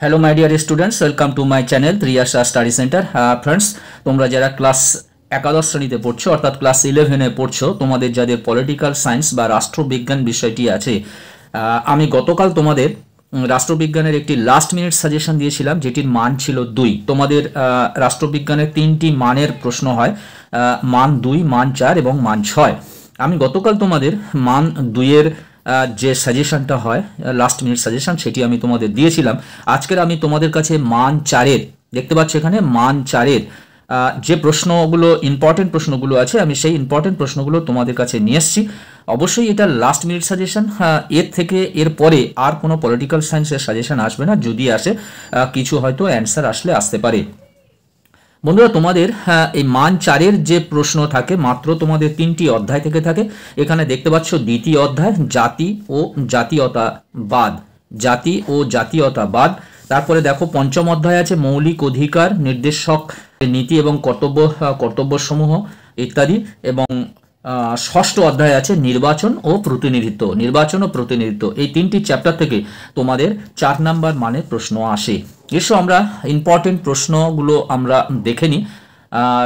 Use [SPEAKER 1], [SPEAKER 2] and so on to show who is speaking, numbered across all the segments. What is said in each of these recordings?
[SPEAKER 1] Hello my dear students, welcome to my channel 3 years study center. Friends, তোমরা যারা class একাদশ শ্রেণীতে পড়ছো অর্থাৎ ক্লাস 11-এ পড়ছো, তোমাদের যাদের পলিটিক্যাল সায়েন্স বা রাষ্ট্রবিজ্ঞান বিষয়টি আছে, আমি গতকাল তোমাদের রাষ্ট্রবিজ্ঞানের একটি লাস্ট মিনিট সাজেশন দিয়েছিলাম যেটির মান ছিল 2। তোমাদের রাষ্ট্রবিজ্ঞানের 3টি মানের প্রশ্ন হয়, মান 2, মান 4 এবং মান 6। আমি গতকাল তোমাদের মান 2-এর যে সাজেশনটা হয় লাস্ট মিনিট সাজেশন সেটি আমি তোমাদের দিয়েছিলাম। আজকের আমি তোমাদের কাছে মান 4-এর, দেখতে পাচ্ছ এখানে মান 4-এর যে প্রশ্নগুলো ইম্পর্টেন্ট প্রশ্নগুলো আছে, আমি সেই ইম্পর্টেন্ট প্রশ্নগুলো তোমাদের কাছে নিয়ে এসেছি। অবশ্যই এটা লাস্ট মিনিট সাজেশন, এর থেকে এর পরে আর কোনো পলিটিক্যাল সায়েন্সের সাজেশন আসবে না। যদি আসে কিছু হয়তো অ্যান্সার আসতে পারে। বন্ধুরা, তোমাদের এই মান 4-এর যে প্রশ্ন থাকে মাত্র তোমাদের 3টি অধ্যায় থেকে থাকে। এখানে দেখতে পাচ্ছ দ্বিতীয় অধ্যায় জাতি ও জাতীয়তাবাদ, জাতি ও জাতীয়তাবাদ। তারপরে দেখো পঞ্চম অধ্যায় আছে মৌলিক অধিকার, নির্দেশক নীতি এবং কর্তব্যসমূহ ইত্যাদি। এবং ষষ্ঠ অধ্যায় আছে নির্বাচন ও প্রতিনিধিত্ব, নির্বাচন ও প্রতিনিধিত্ব। এই 3টি চ্যাপ্টার থেকে তোমাদের 4 নাম্বার মানের প্রশ্ন আসে। এসো আমরা ইম্পর্টেন্ট প্রশ্নগুলো আমরা দেখে নিই।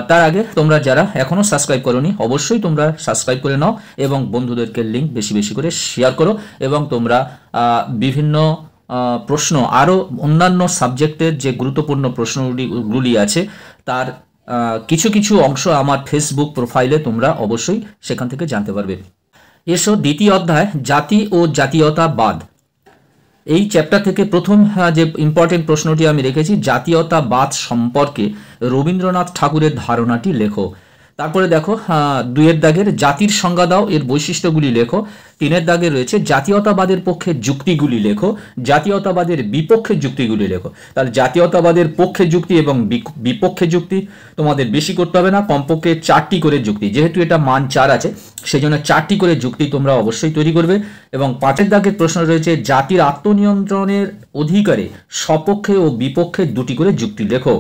[SPEAKER 1] তার আগে তোমরা যারা এখনও সাবস্ক্রাইব করোনি অবশ্যই তোমরা সাবস্ক্রাইব করে নাও এবং বন্ধুদেরকে লিঙ্ক বেশি বেশি করে শেয়ার করো। এবং তোমরা বিভিন্ন প্রশ্ন আরও অন্যান্য সাবজেক্টের যে গুরুত্বপূর্ণ প্রশ্নগুলি আছে তার কিছু কিছু অংশ আমার ফেসবুক প্রোফাইলে তোমরা অবশ্যই সেখান থেকে জানতে পারবে। এসো দ্বিতীয় অধ্যায় জাতি ও জাতীয়তাবাদ, এই চ্যাপ্টার থেকে প্রথম যে ইম্পর্টেন্ট প্রশ্নটি আমি রেখেছি, জাতীয়তাবাদ সম্পর্কে রবীন্দ্রনাথ ঠাকুরের ধারণাটি লেখো। তারপরে দেখো 2-এর দাগের জাতির সংজ্ঞা দাও, এর বৈশিষ্ট্যগুলি লেখো। 3-এর দাগে রয়েছে জাতীয়তাবাদের পক্ষে যুক্তিগুলি লেখো, জাতীয়তাবাদের বিপক্ষে যুক্তিগুলি লেখো। তাহলে জাতীয়তাবাদের পক্ষে যুক্তি এবং বিপক্ষে যুক্তি তোমাদের বেশি করতে হবে না, কমপক্ষে 4টি করে যুক্তি, যেহেতু এটা মান 4 আছে সেই জন্য 4টি করে যুক্তি তোমরা অবশ্যই তৈরি করবে। এবং 5-এর দাগের প্রশ্ন রয়েছে জাতির আত্মনিয়ন্ত্রণের অধিকারে সপক্ষে ও বিপক্ষে 2টি করে যুক্তি লেখো।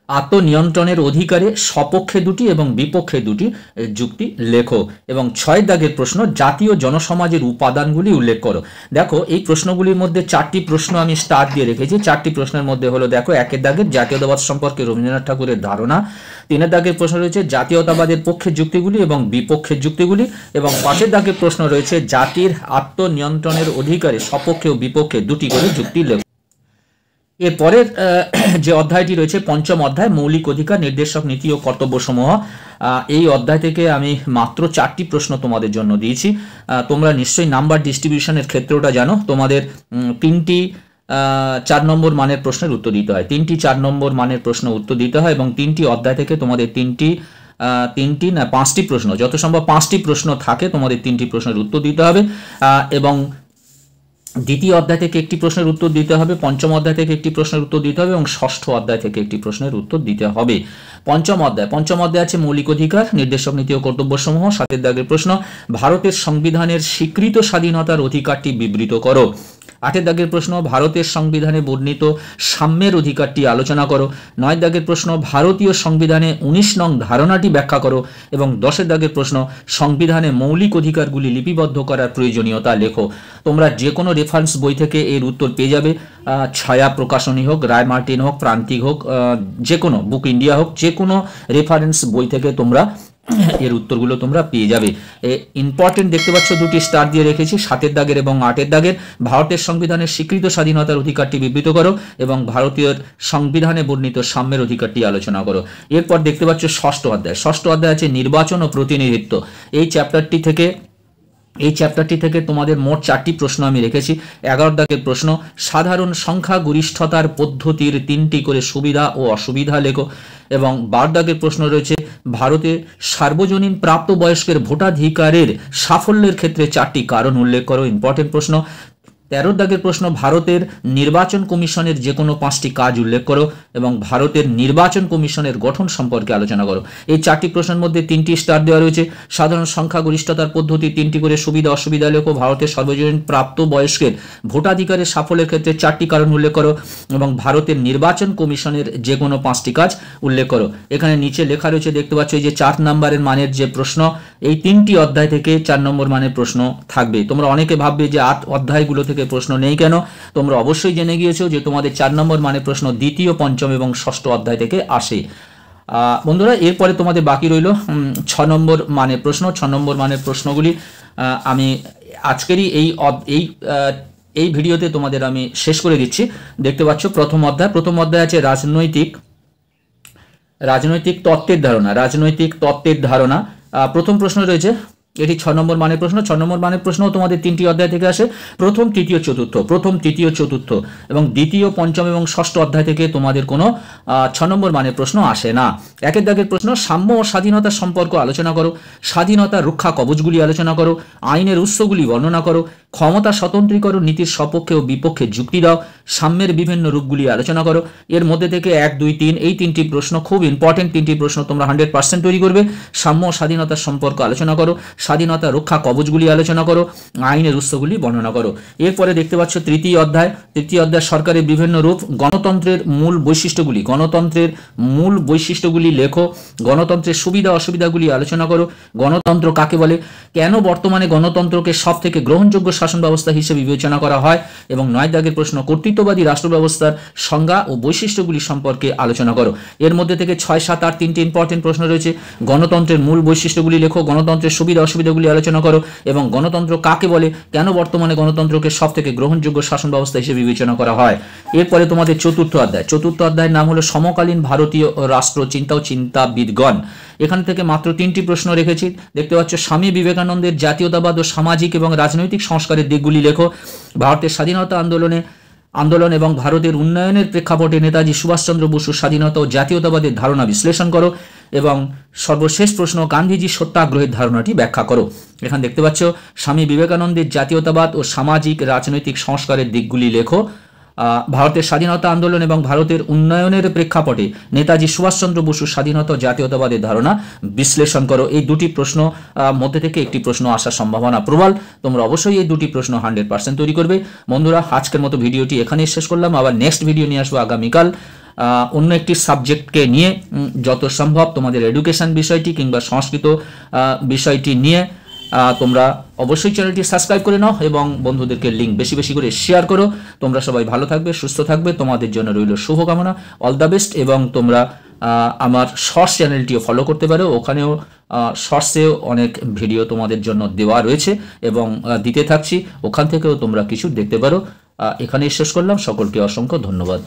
[SPEAKER 1] আত্মনিয়ন্ত্রণের অধিকারে সপক্ষে 2টি এবং বিপক্ষে 2টি যুক্তি লেখো। এবং 6-এর দাগের প্রশ্ন জাতীয় জনসমাজের উপাদানগুলি উল্লেখ করো। দেখো এই প্রশ্নগুলির মধ্যে 4টি প্রশ্ন আমি স্টার দিয়ে রেখেছি। 4টি প্রশ্নের মধ্যে হলো দেখো 1-এর দাগের জাতীয়তাবাদ সম্পর্কে রবীন্দ্রনাথ ঠাকুরের ধারণা। 3-এর দাগের প্রশ্ন রয়েছে জাতীয়তাবাদের পক্ষে যুক্তিগুলি এবং বিপক্ষে যুক্তিগুলি। এবং 5-এর দাগের প্রশ্ন রয়েছে জাতির আত্মনিয়ন্ত্রণের অধিকারে সপক্ষে ও বিপক্ষে 2টি করে যুক্তি লেখো। এরপরের যে অধ্যায়টি রয়েছে পঞ্চম অধ্যায় মৌলিক অধিকার, নির্দেশক নীতি ও কর্তব্যসমূহ, এই অধ্যায় থেকে আমি মাত্র 4টি প্রশ্ন তোমাদের জন্য দিয়েছি। তোমরা নিশ্চয়ই নাম্বার ডিস্ট্রিবিউশনের ক্ষেত্রটা জানো, তোমাদের 3টি 4 নম্বর মানের প্রশ্নের উত্তর দিতে হয়, 3টি 4 নম্বর মানের প্রশ্ন উত্তর দিতে হয়। এবং 3টি অধ্যায় থেকে তোমাদের 5টি প্রশ্ন, যত সম্ভব 5টি প্রশ্ন থাকে, তোমাদের 3টি প্রশ্নের উত্তর দিতে হবে। এবং দ্বিতীয় অধ্যায় থেকে একটি প্রশ্নের উত্তর দিতে হবে, পঞ্চম অধ্যায় থেকে একটি প্রশ্নের উত্তর দিতে হবে এবং ষষ্ঠ অধ্যায় থেকে একটি প্রশ্নের উত্তর দিতে হবে। পঞ্চম অধ্যায় আছে মৌলিক অধিকার, নির্দেশক নীতি ও কর্তব্যসমূহ। 7-এর দাগের প্রশ্ন ভারতের সংবিধানের স্বীকৃত স্বাধীনতার অধিকারটি বিবৃত করো। 8-এর দাগের প্রশ্ন ভারতের সংবিধানে বর্ণিত সাম্যের অধিকারটি আলোচনা করো। 9-এর দাগের প্রশ্ন ভারতীয় সংবিধানে 19 নং ধারণাটি ব্যাখ্যা করো। এবং 10-এর দাগের প্রশ্ন সংবিধানে মৌলিক অধিকারগুলি লিপিবদ্ধ করার প্রয়োজনীয়তা লেখো। তোমরা যে কোনো রেফারেন্স বই থেকে এর উত্তর পেয়ে যাবে, ছায়া প্রকাশনী হোক, রায় মার্টিন হোক, প্রান্তিক হোক, যে কোনো বুক ইন্ডিয়া হোক, যে কোনো রেফারেন্স বই থেকে তোমরা এর উত্তরগুলো তোমরা পেয়ে যাবে। ইম্পর্টেন্ট দেখতে পাচ্ছ 2টি স্টার দিয়ে রেখেছি, 7-এর দাগের এবং 8-এর দাগের। ভারতের সংবিধানের স্বীকৃত স্বাধীনতার অধিকারটি বিবৃত করো এবং ভারতীয় সংবিধানে বর্ণিত সাম্যের অধিকারটি আলোচনা করো। এরপর দেখতে পাচ্ছ ষষ্ঠ অধ্যায় আছে নির্বাচন ও প্রতিনিধিত্ব। এই চ্যাপ্টারটি থেকে তোমাদের মোট 4টি প্রশ্ন আমি রেখেছি। 11 দাগের প্রশ্ন সাধারণ সংখ্যা গরিষ্ঠতার পদ্ধতির 3টি করে সুবিধা ও অসুবিধা লেখো। এবং 12 দাগের প্রশ্ন রয়েছে ভারতে সার্বজনীন প্রাপ্তবয়স্কের ভোটাধিকারের সাফল্যের ক্ষেত্রে 4টি কারণ উল্লেখ করো, ইম্পর্টেন্ট প্রশ্ন। 13 দাগের প্রশ্ন ভারতের নির্বাচন কমিশনের যে কোনো 5টি কাজ উল্লেখ করো এবং ভারতের নির্বাচন কমিশনের গঠন সম্পর্কে আলোচনা করো। এই 4টি প্রশ্নের মধ্যে 3টি স্টার দেওয়া রয়েছে। সাধারণ সংখ্যাগরিষ্ঠতার পদ্ধতি 3টি করে সুবিধা অসুবিধা লেখো। ভারতের সর্বজনীন প্রাপ্তবয়স্কের ভোটাধিকারের সাফল্যের ক্ষেত্রে 4টি কারণ উল্লেখ করো এবং ভারতের নির্বাচন কমিশনের যে কোনো 5টি কাজ উল্লেখ করো। এখানে নিচে লেখা রয়েছে দেখতে পাচ্ছ এই যে 4 নম্বরের মানের যে প্রশ্ন, এই 3টি অধ্যায় থেকে 4 নম্বর মানের প্রশ্ন থাকবে। তোমরা অনেকে ভাববে যে 8 অধ্যায়গুলো থেকে প্রশ্ন নেই কেন। তোমরা অবশ্যই জেনে গিয়েছো যে তোমাদের 4 নম্বর মানের প্রশ্ন দ্বিতীয়, পঞ্চম এবং ষষ্ঠ অধ্যায় থেকে আসে। বন্ধুরা, এরপরে তোমাদের বাকি রইল 6 নম্বর মানের প্রশ্ন। 6 নম্বর মানের প্রশ্নগুলি আমি আজকেরই এই ভিডিওতে তোমাদের আমি শেষ করে দিচ্ছি। দেখতে পাচ্ছ প্রথম অধ্যায় আছে রাজনৈতিক তত্ত্বের ধারণা। প্রথম প্রশ্ন রয়েছে, এটি 6 নম্বর মানের প্রশ্ন। 6 নম্বর মানের প্রশ্ন তোমাদের 3টি অধ্যায় থেকে আসে, প্রথম, তৃতীয়, চতুর্থ এবং দ্বিতীয়, পঞ্চম এবং ষষ্ঠ অধ্যায় থেকে তোমাদের কোনো 6 নম্বর মানের প্রশ্ন আসে না। একের দাগের প্রশ্ন, সাম্য ও স্বাধীনতার সম্পর্ক আলোচনা করো, স্বাধীনতা রক্ষা কবচগুলি আলোচনা করো, আইনের উৎসগুলি বর্ণনা করো, ক্ষমতা স্বতন্ত্রীকরণ নীতির সপক্ষে ও বিপক্ষে যুক্তি দাও, সাম্যের বিভিন্ন রূপগুলি আলোচনা করো। এর মধ্যে থেকে 1, 2, 3 এই 3টি প্রশ্ন খুব ইম্পর্টেন্ট 3টি প্রশ্ন তোমরা 100% তৈরি করবে। সাম্য ও স্বাধীনতার সম্পর্ক আলোচনা করো, স্বাধীনতা রক্ষা কবচগুলি আলোচনা করো, আইনের উৎসগুলি বর্ণনা করো। এরপরে দেখতে পাচ্ছ তৃতীয় অধ্যায় সরকারের বিভিন্ন রূপ, গণতন্ত্রের মূল বৈশিষ্ট্যগুলি লেখো, গণতন্ত্রের সুবিধা অসুবিধাগুলি আলোচনা করো, গণতন্ত্র কাকে বলে, কেন বর্তমানে গণতন্ত্রকে সবথেকে গ্রহণযোগ্য শাসন ব্যবস্থা হিসেবে বিবেচনা করা হয়, এবং 9 দাগের প্রশ্ন, কর্তৃত্ববাদী রাষ্ট্র ব্যবস্থার সংজ্ঞা ও বৈশিষ্ট্যগুলি সম্পর্কে আলোচনা করো। এর মধ্যে থেকে 6, 7, 8 3টি ইম্পর্টেন্ট প্রশ্ন রয়েছে। গণতন্ত্রের মূল বৈশিষ্ট্যগুলি লেখো, গণতন্ত্রের সুবিধা অসুবিধাগুলি আলোচনা করো, এবং গণতন্ত্র কাকে বলে, কেন বর্তমানে গণতন্ত্রকে সবথেকে গ্রহণযোগ্য শাসন ব্যবস্থা হিসেবে বিবেচনা করা হয়। এরপরে তোমাদের চতুর্থ অধ্যায়ের নাম হলো সমকালীন ভারতীয় রাষ্ট্রচিন্তা ও চিন্তাবিদগণ। এখান থেকে মাত্র 3টি প্রশ্ন রেখেছি। দেখতে পাচ্ছ, স্বামী বিবেকানন্দের জাতীয়তাবাদ ও সামাজিক এবং রাজনৈতিক সংস্কারের দিকগুলি লেখো, ভারতের স্বাধীনতা আন্দোলন এবং ভারতের উন্নয়নের প্রেক্ষাপটে নেতাজি সুভাষচন্দ্র বসুর স্বাধীনতা ও জাতীয়তাবাদের ধারণা বিশ্লেষণ করো, এবং সর্বশেষ প্রশ্ন, গান্ধীজির সত্যাগ্রহের ধারণাটি ব্যাখ্যা করো। এখানে দেখতে পাচ্ছ, স্বামী বিবেকানন্দের জাতীয়তাবাদ ও সামাজিক রাজনৈতিক সংস্কারের দিকগুলি লেখো, ভারতের স্বাধীনতা আন্দোলন এবং ভারতের উন্নয়নের প্রেক্ষাপটে নেতাজি সুভাষচন্দ্র বসুর স্বাধীনতা ও জাতীয়তাবাদের ধারণা বিশ্লেষণ করো। এই 2টি প্রশ্ন মধ্যে থেকে একটি প্রশ্ন আসার সম্ভাবনা প্রবল। তোমরা অবশ্যই এই 2টি প্রশ্ন 100% তৈরি করবে। বন্ধুরা, আজকের মতো ভিডিওটি এখানেই শেষ করলাম। আবার নেক্সট ভিডিও নিয়ে আসবো আগামীকাল অন্য একটি সাবজেক্টকে নিয়ে, যত সম্ভব তোমাদের এডুকেশন বিষয়টি কিংবা সংস্কৃত বিষয়টি নিয়ে। তোমরা অবশ্যই চ্যানেলটি সাবস্ক্রাইব করে নাও এবং বন্ধুদেরকে লিঙ্ক বেশি বেশি করে শেয়ার করো। তোমরা সবাই ভালো থাকবে, সুস্থ থাকবে, তোমাদের জন্য রইল শুভকামনা। All the best. এবং তোমরা আমার শর্টস চ্যানেলটিও ফলো করতে পারো, ওখানেও শর্টসেও অনেক ভিডিও তোমাদের জন্য দেওয়া রয়েছে এবং দিতে থাকছি, ওখান থেকেও তোমরা কিছু দেখতে পারো। এখানেই শেষ করলাম। সকলকে অসংখ্য ধন্যবাদ।